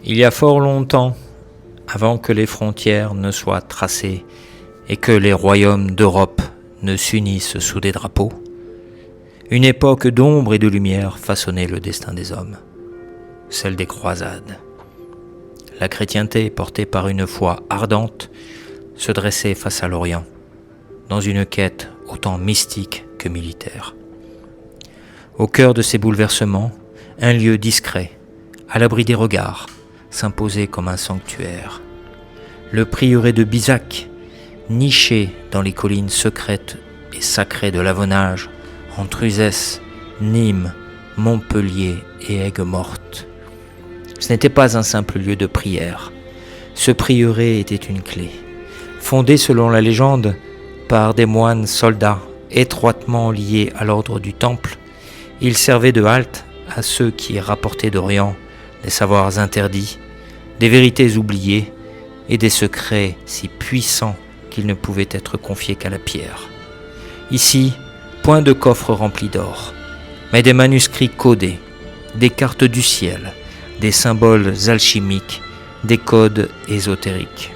Il y a fort longtemps, avant que les frontières ne soient tracées et que les royaumes d'Europe ne s'unissent sous des drapeaux, une époque d'ombre et de lumière façonnait le destin des hommes, celle des croisades. La chrétienté, portée par une foi ardente, se dressait face à l'Orient, dans une quête autant mystique que militaire. Au cœur de ces bouleversements, un lieu discret, à l'abri des regards, s'imposait comme un sanctuaire. Le prieuré de Bizac, niché dans les collines secrètes et sacrées de l'Avonnage, entre Uzès, Nîmes, Montpellier et Aigues-Mortes. Ce n'était pas un simple lieu de prière. Ce prieuré était une clé. Fondé selon la légende par des moines soldats étroitement liés à l'ordre du Temple, il servait de halte à ceux qui rapportaient d'Orient des savoirs interdits, des vérités oubliées et des secrets si puissants qu'ils ne pouvaient être confiés qu'à la pierre. Ici, point de coffre rempli d'or, mais des manuscrits codés, des cartes du ciel, des symboles alchimiques, des codes ésotériques.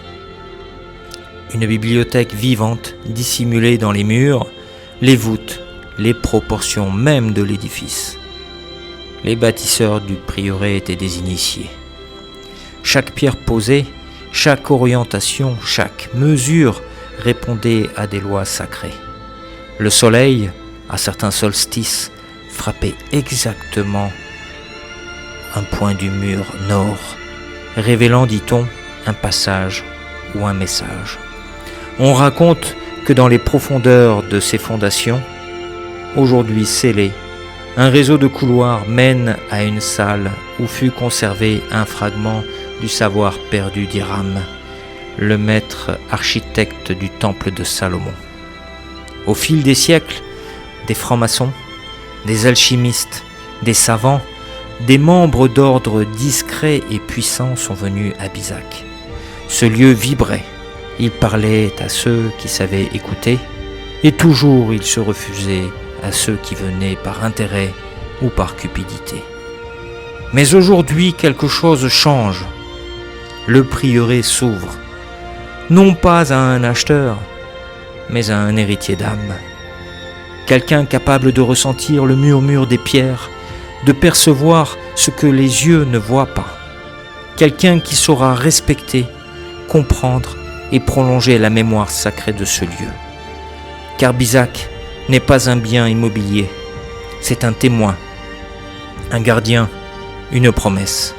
Une bibliothèque vivante dissimulée dans les murs, les voûtes, les proportions même de l'édifice. Les bâtisseurs du prieuré étaient des initiés. Chaque pierre posée, chaque orientation, chaque mesure répondait à des lois sacrées. Le soleil, à certains solstices, frappait exactement un point du mur nord, révélant, dit-on, un passage ou un message. On raconte que dans les profondeurs de ces fondations, aujourd'hui scellées, un réseau de couloirs mène à une salle où fut conservé un fragment du savoir perdu d'Hiram, le maître architecte du temple de Salomon. Au fil des siècles, des francs-maçons, des alchimistes, des savants, des membres d'ordres discrets et puissants sont venus à Bizac. Ce lieu vibrait, il parlait à ceux qui savaient écouter, et toujours il se refusait à ceux qui venaient par intérêt ou par cupidité. Mais aujourd'hui, quelque chose change. Le prieuré s'ouvre, non pas à un acheteur, mais à un héritier d'âme. Quelqu'un capable de ressentir le murmure des pierres, de percevoir ce que les yeux ne voient pas. Quelqu'un qui saura respecter, comprendre et prolonger la mémoire sacrée de ce lieu. Car Bizac n'est pas un bien immobilier, c'est un témoin, un gardien, une promesse.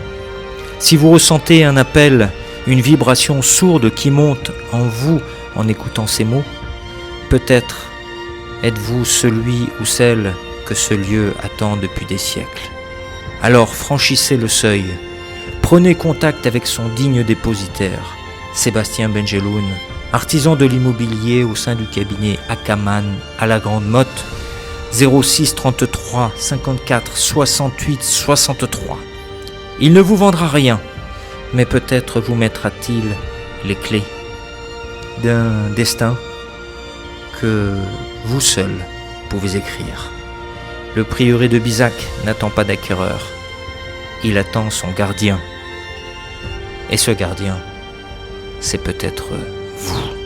Si vous ressentez un appel, une vibration sourde qui monte en vous en écoutant ces mots, peut-être êtes-vous celui ou celle que ce lieu attend depuis des siècles. Alors franchissez le seuil, prenez contact avec son digne dépositaire, Sébastien Benjeloun, artisan de l'immobilier au sein du cabinet Ackermann à la Grande Motte, 06 33 54 68 63. Il ne vous vendra rien, mais peut-être vous mettra-t-il les clés d'un destin que vous seul pouvez écrire. Le prieuré de Bizac n'attend pas d'acquéreur, il attend son gardien. Et ce gardien, c'est peut-être vous.